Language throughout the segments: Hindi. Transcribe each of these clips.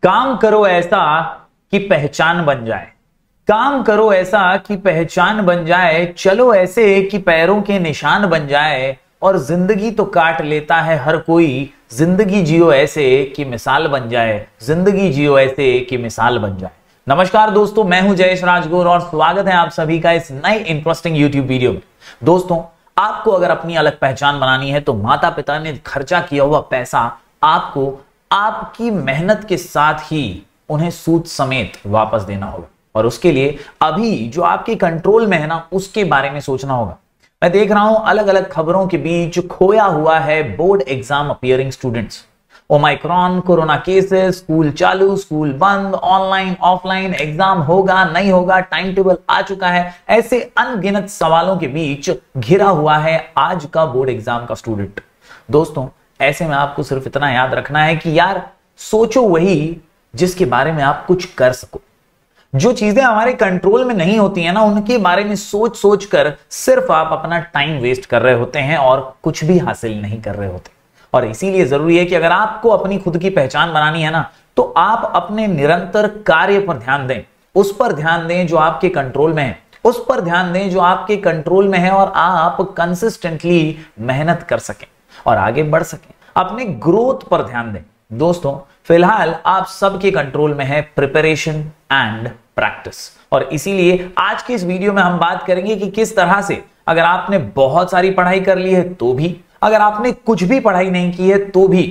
काम करो ऐसा कि पहचान बन जाए। काम करो ऐसा कि पहचान बन जाए, चलो ऐसे कि पैरों के निशान बन जाए। और जिंदगी तो काट लेता है हर कोई, जिंदगी जियो ऐसे कि मिसाल बन जाए। जिंदगी जियो ऐसे कि मिसाल बन जाए। नमस्कार दोस्तों, मैं हूं जयेश राजगुरु और स्वागत है आप सभी का इस नए इंटरेस्टिंग यूट्यूब वीडियो में। दोस्तों, आपको अगर अपनी अलग पहचान बनानी है तो माता पिता ने खर्चा किया हुआ पैसा आपको आपकी मेहनत के साथ ही उन्हें सूद समेत वापस देना होगा। और उसके लिए अभी जो आपके कंट्रोल में है ना, उसके बारे में सोचना होगा। मैं देख रहा हूं अलग अलग खबरों के बीच खोया हुआ है board exam appearing students. Omicron, corona cases, school चालू, स्कूल बंद, ऑनलाइन ऑफलाइन, एग्जाम होगा नहीं होगा, टाइम टेबल आ चुका है, ऐसे अनगिनत सवालों के बीच घिरा हुआ है आज का बोर्ड एग्जाम का स्टूडेंट। दोस्तों, ऐसे में आपको सिर्फ इतना याद रखना है कि यार सोचो वही जिसके बारे में आप कुछ कर सको। जो चीजें हमारे कंट्रोल में नहीं होती है ना, उनके बारे में सोच सोच कर सिर्फ आप अपना टाइम वेस्ट कर रहे होते हैं और कुछ भी हासिल नहीं कर रहे होते। और इसीलिए जरूरी है कि अगर आपको अपनी खुद की पहचान बनानी है ना, तो आप अपने निरंतर कार्य पर ध्यान दें। उस पर ध्यान दें जो आपके कंट्रोल में है, उस पर ध्यान दें जो आपके कंट्रोल में है, और आप कंसिस्टेंटली मेहनत कर सकें और आगे बढ़ सकें। अपने ग्रोथ पर ध्यान दें। दोस्तों, फिलहाल आप सबके कंट्रोल में है प्रिपरेशन एंड प्रैक्टिस। और इसीलिए आज के इस वीडियो में हम बात करेंगे कि किस तरह से, अगर आपने बहुत सारी पढ़ाई कर ली है तो भी, अगर आपने कुछ भी पढ़ाई नहीं की है तो भी,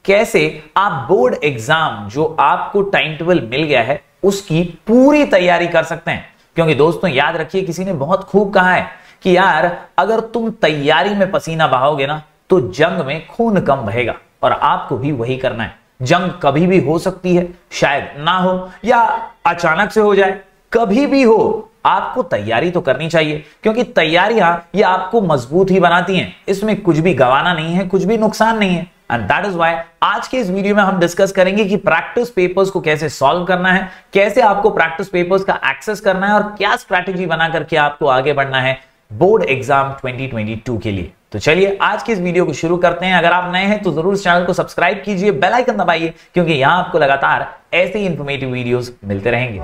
कैसे आप बोर्ड एग्जाम जो आपको टाइम टेबल मिल गया है उसकी पूरी तैयारी कर सकते हैं। क्योंकि दोस्तों याद रखिए, किसी ने बहुत खूब कहा है कि यार अगर तुम तैयारी में पसीना बहाओगे ना तो जंग में खून कम बहेगा। और आपको भी वही करना है। जंग कभी भी हो सकती है, शायद ना हो या अचानक से हो जाए, कभी भी हो, आपको तैयारी तो करनी चाहिए। क्योंकि तैयारियां ये आपको मजबूत ही बनाती हैं। इसमें कुछ भी गंवाना नहीं है, कुछ भी नुकसान नहीं है। एंड दैट इज व्हाई आज के इस वीडियो में हम डिस्कस करेंगे कि प्रैक्टिस पेपर्स को कैसे सॉल्व करना है, कैसे आपको प्रैक्टिस पेपर्स का एक्सेस करना है, और क्या स्ट्रैटेजी बना करके आपको आगे बढ़ना है बोर्ड एग्जाम 2022 के लिए। तो चलिए आज के इस वीडियो को शुरू करते हैं। अगर आप नए हैं तो जरूर इस चैनल को सब्सक्राइब कीजिए, बेल आइकन दबाइए, क्योंकि यहां आपको लगातार ऐसे ही इंफॉर्मेटिव वीडियोस मिलते रहेंगे।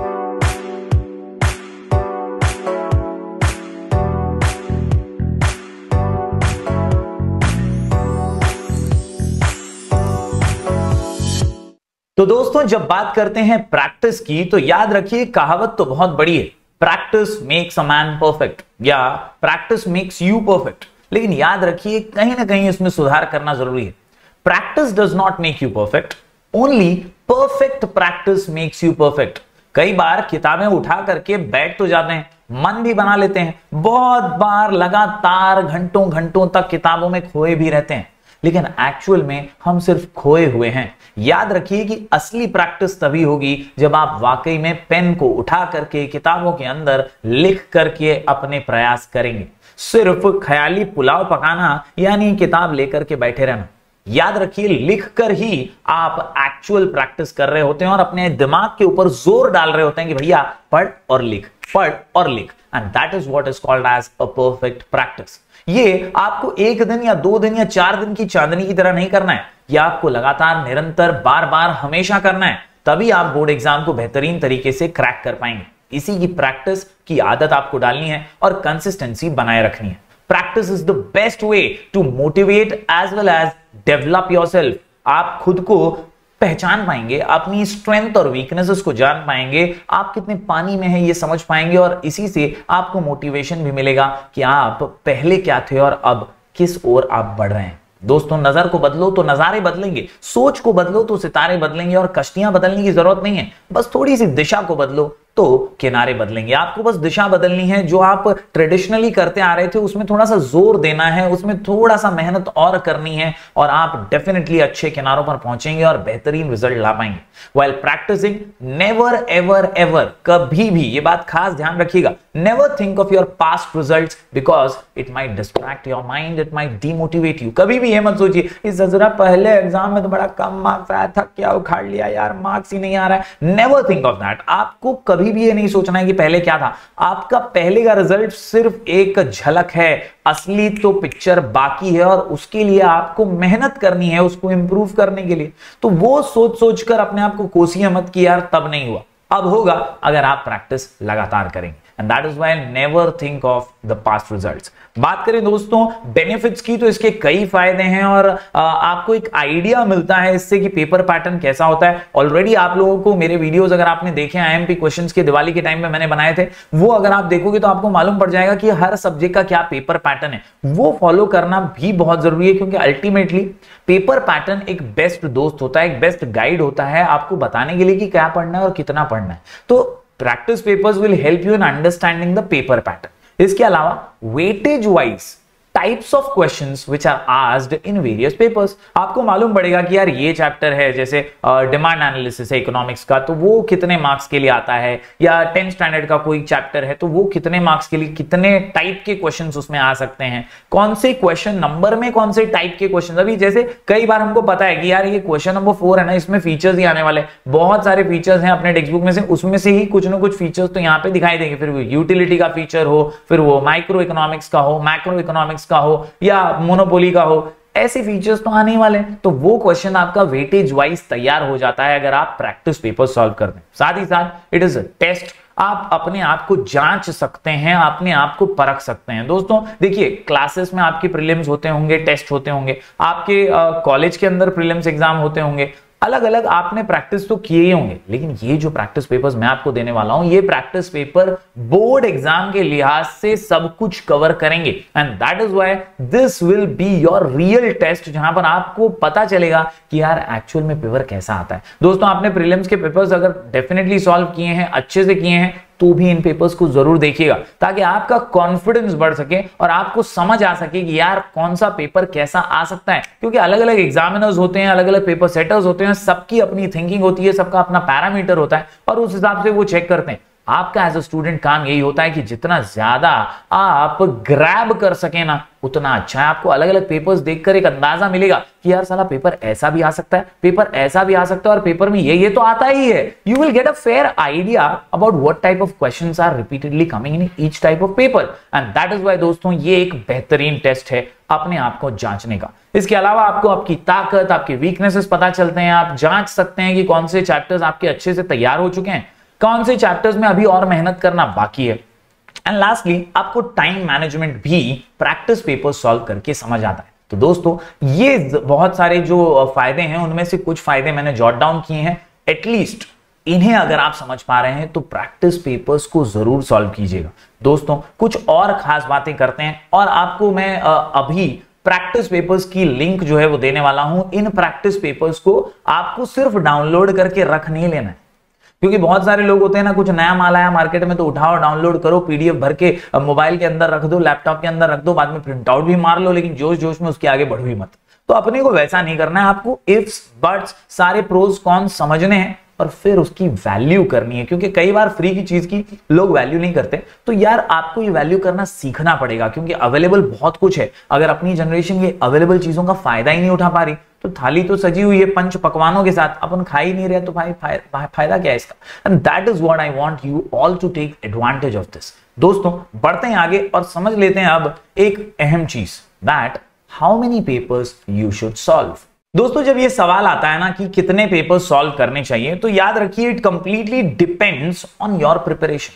तो दोस्तों, जब बात करते हैं प्रैक्टिस की तो याद रखिए, कहावत तो बहुत बड़ी है, practice makes a man perfect या प्रैक्टिस मेक्स यू परफेक्ट। लेकिन याद रखिए, कहीं ना कहीं इसमें सुधार करना जरूरी है। Practice does not make you perfect, only perfect practice makes you perfect. कई बार किताबें उठा करके बैठ तो जाते हैं, मन भी बना लेते हैं, बहुत बार लगातार घंटों घंटों तक किताबों में खोए भी रहते हैं, लेकिन एक्चुअल में हम सिर्फ खोए हुए हैं। याद रखिए कि असली प्रैक्टिस तभी होगी जब आप वाकई में पेन को उठा करके किताबों के अंदर लिख करके अपने प्रयास करेंगे। सिर्फ ख्याली पुलाव पकाना यानी किताब लेकर के बैठे रहना। याद रखिए, लिख कर ही आप एक्चुअल प्रैक्टिस कर रहे होते हैं और अपने दिमाग के ऊपर जोर डाल रहे होते हैं कि भैया पढ़ और लिख, पढ़ और लिख। And that is what is called as a perfect practice. ये आपको एक दिन या 2 दिन या 4 दिन की चांदनी की तरह नहीं करना है। यह आपको लगातार, निरंतर, बार बार, हमेशा करना है। तभी आप बोर्ड एग्जाम को बेहतरीन तरीके से क्रैक कर पाएंगे। इसी की प्रैक्टिस की आदत आपको डालनी है और कंसिस्टेंसी बनाए रखनी है। Practice is the best way to motivate as well as develop yourself. आप खुद को पहचान पाएंगे, अपनी स्ट्रेंथ और वीकनेसेस को जान पाएंगे, आप कितने पानी में हैं ये समझ पाएंगे, और इसी से आपको मोटिवेशन भी मिलेगा कि आप पहले क्या थे और अब किस ओर आप बढ़ रहे हैं। दोस्तों, नजर को बदलो तो नजारे बदलेंगे, सोच को बदलो तो सितारे बदलेंगे, और कश्तियां बदलने की जरूरत नहीं है, बस थोड़ी सी दिशा को बदलो तो किनारे बदलेंगे। आपको बस दिशा बदलनी है। जो आप ट्रेडिशनली करते आ रहे थे उसमें थोड़ा सा जोर देना है, उसमें थोड़ा सा मेहनत और करनी है, और आप डेफिनेटली अच्छे किनारों पर पहुंचेंगे और बेहतरीन रिजल्ट ला पाएंगे। While practising, never ever ever, कभी भी, ये बात खास ध्यान रखिएगा, never think of your past results because it might distract your mind, it might demotivate you. कभी भी ये मत सोचिए इस जरा पहले एग्जाम में तो बड़ा कम मार्क्स आया था, क्या उखाड़ लिया यार, मार्क्स ही नहीं आ रहा है। Never think of that. आपको कभी कभी भी ये नहीं सोचना है कि पहले क्या था। आपका पहले का रिजल्ट सिर्फ एक झलक है, असली तो पिक्चर बाकी है और उसके लिए आपको मेहनत करनी है, उसको इंप्रूव करने के लिए। तो वो सोच सोचकर अपने आप को कोसिए मत कि यार तब नहीं हुआ, अब होगा अगर आप प्रैक्टिस लगातार करेंगे। And that is why never think of the past results. बात करें दोस्तों बेनिफिट्स की, तो इसके कई फायदे हैं और आपको एक आइडिया मिलता है इससे कि पेपर पैटर्न कैसा होता है। ऑलरेडी आप लोगों को मेरे वीडियोस अगर आपने देखे आईएमपी क्वेश्चंस के दिवाली के टाइम में मैंने बनाए थे, वो अगर आप देखोगे तो आपको मालूम पड़ जाएगा कि हर सब्जेक्ट का क्या पेपर पैटर्न है। वो फॉलो करना भी बहुत जरूरी है, क्योंकि अल्टीमेटली पेपर पैटर्न एक बेस्ट दोस्त होता है, एक बेस्ट गाइड होता है आपको बताने के लिए कि क्या पढ़ना है और कितना पढ़ना है। तो practice papers will help you in understanding the paper pattern. इसके अलावा weightage wise types of questions which are asked in various papers, आपको मालूम पड़ेगा कि यार ये चैप्टर है जैसे डिमांड एनालिसिस है इकोनॉमिक्स का, तो वो कितने मार्क्स के लिए आता है, या 10th स्टैंडर्ड का कोई चैप्टर है तो वो कितने मार्क्स के लिए, कितने टाइप के क्वेश्चंस उसमें आ सकते हैं, कौन से क्वेश्चन नंबर में कौन से टाइप के क्वेश्चन। अभी जैसे कई बार हमको पता है कि यार ये क्वेश्चन नंबर 4 है ना, इसमें फीचर्स ही आने वाले, बहुत सारे फीचर्स हैं अपने टेक्स्ट बुक में से, उसमें से ही कुछ ना कुछ फीचर्स तो यहाँ पे दिखाई देंगे। फिर वो यूटिलिटी का फीचर हो, फिर वो माइक्रो इकोनॉमिक्स का हो, मैक्रो इकोनॉमिक्स का हो, या मोनोपोली का हो, ऐसे फीचर्स तो आने ही वाले हैं। तो वो क्वेश्चन आपका वेटेज वाइज तैयार हो जाता है अगर आप प्रैक्टिस पेपर सॉल्व कर दें। साथ ही साथ इट इज अ टेस्ट, आप अपने आप को जांच सकते हैं, अपने आप को परख सकते हैं। दोस्तों देखिए, क्लासेस में आपके प्रीलिम्स होते होंगे, टेस्ट होते होंगे, आपके कॉलेज के अंदर प्रीलिम्स एग्जाम होते होंगे, अलग अलग आपने प्रैक्टिस तो किए ही होंगे, लेकिन ये जो प्रैक्टिस पेपर्स मैं आपको देने वाला हूं, ये प्रैक्टिस पेपर बोर्ड एग्जाम के लिहाज से सब कुछ कवर करेंगे। And that is why this will be your real test, जहां पर आपको पता चलेगा कि यार एक्चुअल में पेपर कैसा आता है। दोस्तों आपने प्रीलिम्स के पेपर्स अगर डेफिनेटली सॉल्व किए हैं, अच्छे से किए हैं, तो भी इन पेपर्स को जरूर देखिएगा, ताकि आपका कॉन्फिडेंस बढ़ सके और आपको समझ आ सके कि यार कौन सा पेपर कैसा आ सकता है। क्योंकि अलग अलग एग्जामिनर्स होते हैं, अलग अलग पेपर सेटर्स होते हैं, सबकी अपनी थिंकिंग होती है, सबका अपना पैरामीटर होता है और उस हिसाब से वो चेक करते हैं। आपका एज अ स्टूडेंट काम यही होता है कि जितना ज्यादा आप ग्रैब कर सके ना, उतना अच्छा है। आपको अलग अलग पेपर्स देखकर एक अंदाजा मिलेगा कि यार साला पेपर ऐसा भी आ सकता है, पेपर ऐसा भी आ सकता है, और पेपर में ये तो आता ही है। You will get a fair idea about what type of questions are repeatedly coming in each type of paper. And that is why दोस्तों ये एक बेहतरीन टेस्ट है अपने आप को जांचने का। इसके अलावा आपको आपकी ताकत, आपके वीकनेसेस पता चलते हैं, आप जांच सकते हैं कि कौन से चैप्टर्स आपके अच्छे से तैयार हो चुके हैं, कौन से चैप्टर्स में अभी और मेहनत करना बाकी है। एंड लास्टली आपको टाइम मैनेजमेंट भी प्रैक्टिस पेपर सॉल्व करके समझ आता है। तो दोस्तों ये बहुत सारे जो फायदे हैं, उनमें से कुछ फायदे मैंने जॉट डाउन किए हैं। एटलीस्ट इन्हें अगर आप समझ पा रहे हैं तो प्रैक्टिस पेपर्स को जरूर सॉल्व कीजिएगा। दोस्तों कुछ और खास बातें करते हैं, और आपको मैं अभी प्रैक्टिस पेपर्स की लिंक जो है वो देने वाला हूं। इन प्रैक्टिस पेपर्स को आपको सिर्फ डाउनलोड करके रख नहीं लेना है, क्योंकि बहुत सारे लोग होते हैं ना, कुछ नया माल आया मार्केट में तो उठाओ, डाउनलोड करो, पीडीएफ भर के मोबाइल के अंदर रख दो, लैपटॉप के अंदर रख दो, बाद में प्रिंट आउट भी मार लो, लेकिन जोश जोश में उसके आगे बढ़ो ही मत। तो अपने को वैसा नहीं करना है, आपको इफ्स बट्स सारे प्रोज कॉन समझने हैं और फिर उसकी वैल्यू करनी है। क्योंकि कई बार फ्री की चीज की लोग वैल्यू नहीं करते, तो यार आपको ये वैल्यू करना सीखना पड़ेगा, क्योंकि अवेलेबल बहुत कुछ है। अगर अपनी जनरेशन ये अवेलेबल चीजों का फायदा ही नहीं उठा पा रही, तो थाली तो सजी हुई है पंच पकवानों के साथ, अपन खा ही नहीं रहे, तो भाई फायदा क्या है इसका। And that is what I want you all to take advantage of this. दोस्तों बढ़ते हैं आगे और समझ लेते हैं अब एक अहम चीज, that how many papers you should solve. दोस्तों जब ये सवाल आता है ना कि कितने पेपर सॉल्व करने चाहिए, तो याद रखिए it completely depends on your preparation.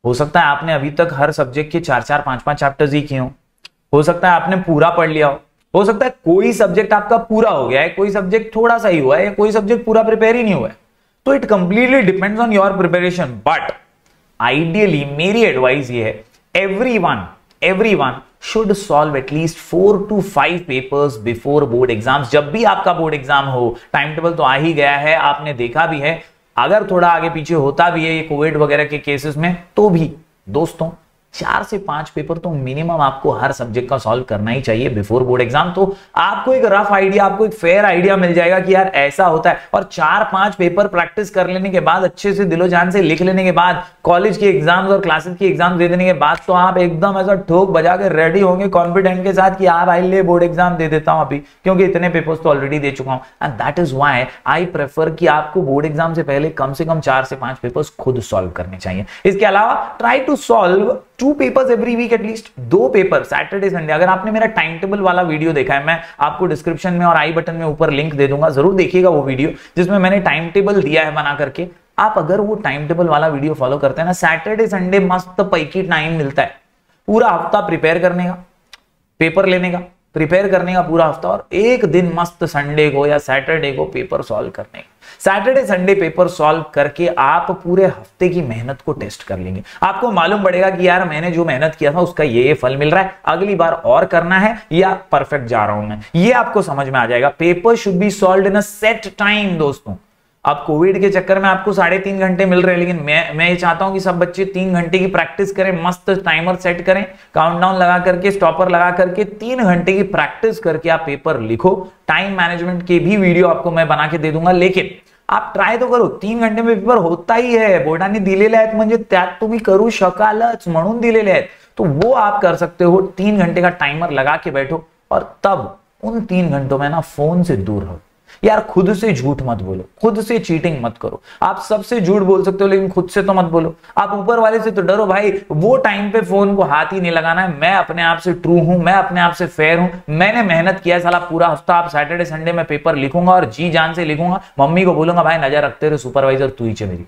हो सकता है आपने अभी तक हर सब्जेक्ट के 4-4, 5-5 चैप्टर्स ही किए हो सकता है आपने पूरा पढ़ लिया हो सकता है कोई सब्जेक्ट आपका पूरा हो गया है, कोई सब्जेक्ट थोड़ा सा ही हुआ है, या कोई सब्जेक्ट पूरा प्रिपेयर ही नहीं हुआ है। तो it completely depends on your preparation. But ideally मेरी एडवाइस ये है, everyone should solve at least 4 to 5 papers before board exams. जब भी आपका बोर्ड एग्जाम हो, टाइम टेबल तो आ ही गया है, आपने देखा भी है, अगर थोड़ा आगे पीछे होता भी है ये कोविड वगैरह के केसेस में, तो भी दोस्तों 4 से 5 पेपर तो मिनिमम आपको हर सब्जेक्ट का सॉल्व करना ही चाहिए बिफोर बोर्ड एग्जाम। तो आपको एक रफ आइडिया, आपको एक फेयर आइडिया मिल जाएगा कि यार ऐसा होता है। और 4-5 पेपर प्रैक्टिस कर लेने के बाद, अच्छे से दिलो जान से लिख लेने के बाद, कॉलेज के एग्जाम्स और क्लासेस की एग्जाम दे देने के बाद तो आप एकदम ऐसा ठोक बजा के रेडी होंगे कॉन्फिडेंट के साथ कि आप भाई ले बोर्ड एग्जाम दे देता हूं अभी, क्योंकि इतने पेपर्स तो ऑलरेडी दे चुका हूं। And that is why I prefer कि आपको बोर्ड एग्जाम से पहले कम से कम 4 से 5 पेपर्स खुद सॉल्व करने चाहिए। इसके अलावा try to solve 2 papers every week, at least 2 paper Saturday Sunday. अगर आपने मेरा टाइम टेबल वाला वीडियो देखा है, मैं आपको डिस्क्रिप्शन में और आई बटन में ऊपर लिंक दे दूंगा, जरूर देखिएगा वो वीडियो जिसमें मैंने टाइम टेबल दिया है बना करके। आप अगर वो टाइम टेबल वाला वीडियो फॉलो करते हैं ना, सैटरडे संडे मस्त पैकी टाइम मिलता है पूरा हफ्ता प्रिपेयर करने का, पेपर लेने का, प्रिपेयर करने का पूरा हफ्ता, और एक दिन मस्त संडे को या सैटरडे को पेपर सॉल्व करने का। सैटरडे संडे पेपर सॉल्व करके आप पूरे हफ्ते की मेहनत को टेस्ट कर लेंगे। आपको मालूम पड़ेगा कि यार मैंने जो मेहनत किया था उसका ये फल मिल रहा है, अगली बार और करना है या परफेक्ट जा रहा हूं मैं, ये आपको समझ में आ जाएगा। Paper should be solved in a set time. दोस्तों अब कोविड के चक्कर में आपको 3.5 घंटे मिल रहे हैं, लेकिन मैं ये चाहता हूं कि सब बच्चे 3 घंटे की प्रैक्टिस करें, मस्त टाइमर सेट करें, काउंटडाउन लगा करके, स्टॉपर लगा करके 3 घंटे की प्रैक्टिस करके आप पेपर लिखो। टाइम मैनेजमेंट के भी वीडियो आपको मैं बना के दे दूंगा, लेकिन आप ट्राय तो करो। 3 घंटे में पेपर होता ही है, बोर्डाने दिलेले आहेत म्हणजे त्यात तुम्ही करू शकालच म्हणून दिलेले आहेत, तो वो आप कर सकते हो। 3 घंटे का टाइमर लगा के बैठो और तब उन 3 घंटों में ना फोन से दूर रहो। यार खुद से झूठ मत बोलो, खुद से चीटिंग मत करो। आप सबसे झूठ बोल सकते हो लेकिन खुद से तो मत बोलो। आप ऊपर वाले से तो डरो भाई, वो टाइम पे फोन को हाथ ही नहीं लगाना है। मैं अपने आप से ट्रू हूं, मैं अपने आप से फेयर हूं, मैंने मेहनत किया है साला पूरा हफ्ता। आप सैटरडे संडे में पेपर लिखूंगा और जी जान से लिखूंगा। मम्मी को बोलूंगा भाई नजर रखते रहे, सुपरवाइजर तू ही चे मेरी।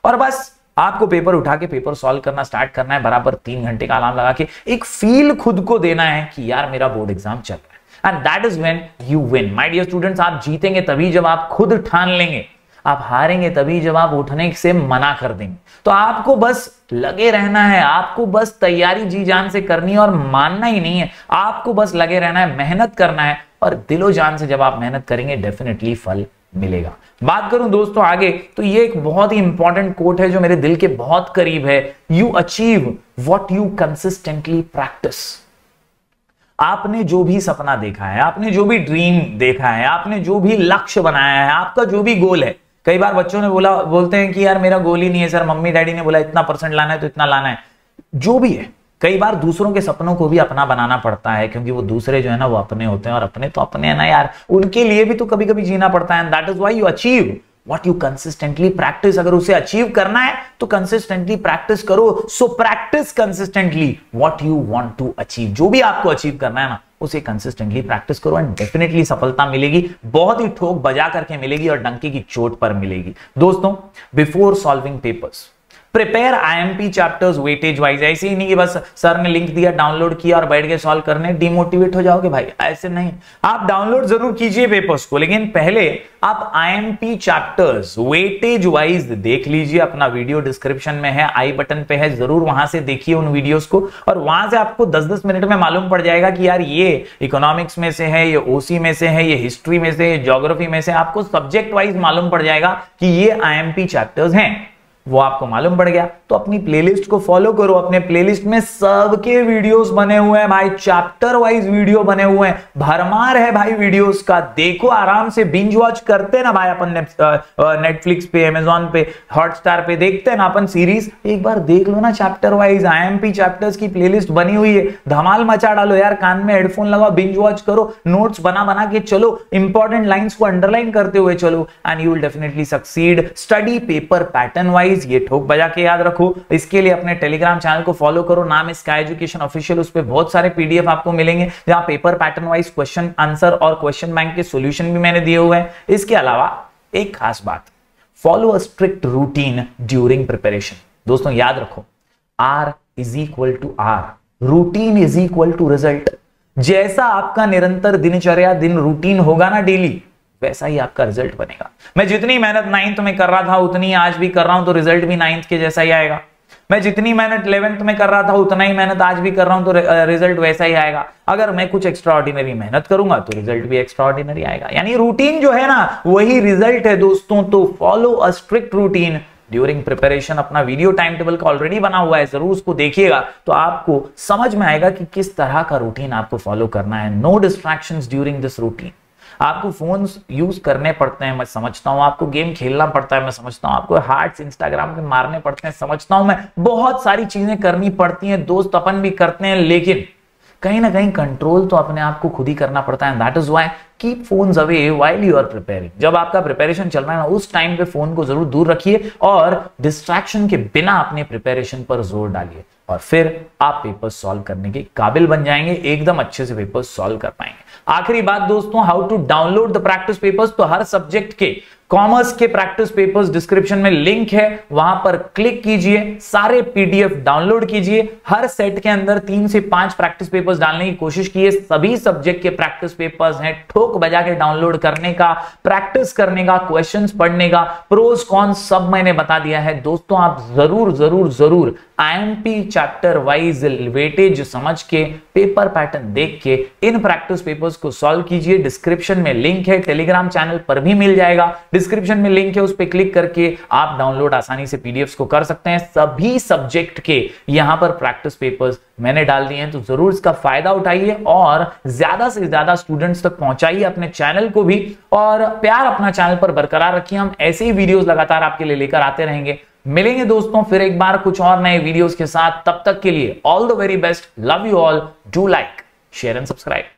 और बस आपको पेपर उठा के पेपर सॉल्व करना स्टार्ट करना है, बराबर 3 घंटे का अलार्म लगा के। एक फील खुद को देना है कि यार मेरा बोर्ड एग्जाम चल रहा है। And that is when you win. My dear students, आप जीतेंगे तभी जब आप खुद ठान लेंगे, आप हारेंगे तभी जब आप उठने से मना कर देंगे। तो आपको बस लगे रहना है, आपको बस तैयारी जी जान से करनी है और मानना ही नहीं है। आपको बस लगे रहना है, मेहनत करना है, और दिलो जान से जब आप मेहनत करेंगे डेफिनेटली फल मिलेगा। बात करूं दोस्तों आगे, तो ये एक बहुत ही इंपॉर्टेंट कोट है जो मेरे दिल के बहुत करीब है। You achieve what you consistently practice. आपने जो भी सपना देखा है, आपने जो भी ड्रीम देखा है, आपने जो भी लक्ष्य बनाया है, आपका जो भी गोल है। कई बार बच्चों ने बोलते हैं कि यार मेरा गोल ही नहीं है सर, मम्मी डैडी ने बोला इतना परसेंट लाना है तो इतना लाना है। जो भी है, कई बार दूसरों के सपनों को भी अपना बनाना पड़ता है, क्योंकि वो दूसरे जो है ना वो अपने होते हैं, और अपने तो अपने है ना यार, उनके लिए भी तो कभी कभी जीना पड़ता है। That is why you achieve what you consistently practice. अगर उसे अचीव करना है तो कंसिस्टेंटली प्रैक्टिस करो। So practice consistently what you want to achieve. जो भी आपको अचीव करना है ना, उसे कंसिस्टेंटली प्रैक्टिस करो एंड डेफिनेटली सफलता मिलेगी। बहुत ही ठोक बजा करके मिलेगी और डंके की चोट पर मिलेगी। दोस्तों before solving papers prepare IMP chapters weightage wise. ऐसे ही नहीं कि बस सर ने लिंक दिया, डाउनलोड किया और बैठ के सॉल्व करने, डिमोटिवेट हो जाओगे भाई, ऐसे नहीं। आप डाउनलोड जरूर कीजिए पेपर्स को, लेकिन पहले आप आईएमपी चैप्टर्स वेटेज वाइज देख लीजिए। अपना वीडियो डिस्क्रिप्शन में है, आई बटन पे है, जरूर वहां से देखिए उन वीडियोस को, और वहां से आपको 10-10 मिनट में मालूम पड़ जाएगा कि यार ये इकोनॉमिक्स में से है, ये ओसी में से है, ये हिस्ट्री में से, ये ज्योग्राफी में से। आपको सब्जेक्ट वाइज मालूम पड़ जाएगा कि ये आईएमपी चैप्टर्स हैं, वो आपको मालूम पड़ गया। तो अपनी प्लेलिस्ट को फॉलो करो। अपने प्लेलिस्ट में सबके वीडियोस बने हुए हैं भाई, चैप्टर वाइज वीडियो बने हुए हैं, भरमार है भाई वीडियोस का। देखो आराम से, बिंज वॉच करते ना भाई अपन नेटफ्लिक्स पे, अमेजॉन पे, हॉटस्टार पे देखते हैं ना अपन सीरीज, एक बार देख लो ना चैप्टर वाइज। आईएमपी चैप्टर्स की प्लेलिस्ट बनी हुई है, धमाल मचा डालो यार। कान में हेडफोन लगाओ, बिंज वॉच करो, नोट्स बना बना के चलो, इंपॉर्टेंट लाइंस को अंडरलाइन करते हुए चलो, and you will definitely succeed. Study paper pattern wise, ये ठोक बजा के याद रखो। इसके लिए अपने टेलीग्राम चैनल को फॉलो करो, नाम है स्काई एजुकेशन ऑफिशियल। उस पे बहुत सारे पीडीएफ आपको मिलेंगे, जहां paper pattern wise question answer और क्वेश्चन बैंक के सॉल्यूशन भी मैंने दिए हुए हैं। इसके अलावा एक खास बात, follow a strict routine during preparation. दोस्तों याद रखो, R is equal to R, routine is equal to result. जैसा आपका निरंतर दिनचर्या, दिन रूटीन होगा ना डेली, वैसा ही आपका रिजल्ट बनेगा। मैं जितनी मेहनत 9th में कर रहा था उतनी आज भी कर रहा हूं, तो रिजल्ट भी 9th के जैसा ही आएगा। मैं जितनी मेहनत 11th में कर रहा था उतना ही मेहनत आज भी कर रहा हूं, तो रिजल्ट वैसा ही आएगा। अगर मैं कुछ एक्स्ट्रा ऑर्डिनरी मेहनत करूंगा तो रिजल्ट भी एक्स्ट्रा ऑर्डिनरी आएगा। यानी रूटीन जो है ना वही रिजल्ट है दोस्तों। तो follow a strict routine during preparation अपना वीडियो टाइम टेबल का ऑलरेडी बना हुआ है, जरूर उसको देखिएगा तो आपको समझ में आएगा कि किस तरह का रूटीन आपको फॉलो करना है। No distractions during this routine. आपको फोन्स यूज करने पड़ते हैं, मैं समझता हूं, आपको गेम खेलना पड़ता है, मैं समझता हूं, आपको हार्ट्स इंस्टाग्राम पे मारने पड़ते हैं, समझता हूं मैं, बहुत सारी चीजें करनी पड़ती हैं, दोस्त अपन भी करते हैं, लेकिन कहीं ना कहीं कंट्रोल तो अपने आप को खुद ही करना पड़ता है। That is why keep phones away while you are preparing. जब आपका प्रिपरेशन चल रहा है ना, उस टाइम पे फोन को जरूर दूर रखिए और डिस्ट्रैक्शन के बिना अपने प्रिपरेशन पर जोर डालिए, और फिर आप पेपर सॉल्व करने के काबिल बन जाएंगे, एकदम अच्छे से पेपर सॉल्व कर पाएंगे। आखिरी बात दोस्तों, how to download the practice papers. तो हर सब्जेक्ट के कॉमर्स के प्रैक्टिस पेपर्स डिस्क्रिप्शन में लिंक है, वहां पर क्लिक कीजिए, सारे पीडीएफ डाउनलोड कीजिए। हर सेट के अंदर 3 से 5 प्रैक्टिस पेपर्स डालने की कोशिश कीजिए। सभी सब्जेक्ट के प्रैक्टिस पेपर्स हैं, ठोक बजा के डाउनलोड करने का, प्रैक्टिस करने का, क्वेश्चंस पढ़ने का, प्रोज कॉन सब मैंने बता दिया है दोस्तों। आप जरूर जरूर जरूर आईएमपी चैप्टर वाइज वेटेज समझ के, पेपर पैटर्न देख के इन प्रैक्टिस पेपर्स को सॉल्व कीजिए। डिस्क्रिप्शन में लिंक है, टेलीग्राम चैनल पर भी मिल जाएगा, डिस्क्रिप्शन में लिंक है, उस पर क्लिक करके आप डाउनलोड आसानी से पीडीएफ्स को कर सकते हैं। सभी सब्जेक्ट के यहां पर प्रैक्टिस पेपर्स मैंने डाल दिए हैं, तो जरूर इसका फायदा उठाइए और ज्यादा से ज्यादा स्टूडेंट्स तक पहुंचाइए अपने चैनल को भी, और प्यार अपना चैनल पर बरकरार रखिए। हम ऐसे ही वीडियोस लगातार आपके लिए लेकर आते रहेंगे। मिलेंगे दोस्तों फिर एक बार कुछ और नए वीडियोस के साथ, तब तक के लिए all the very best, love you all, do like, share and subscribe.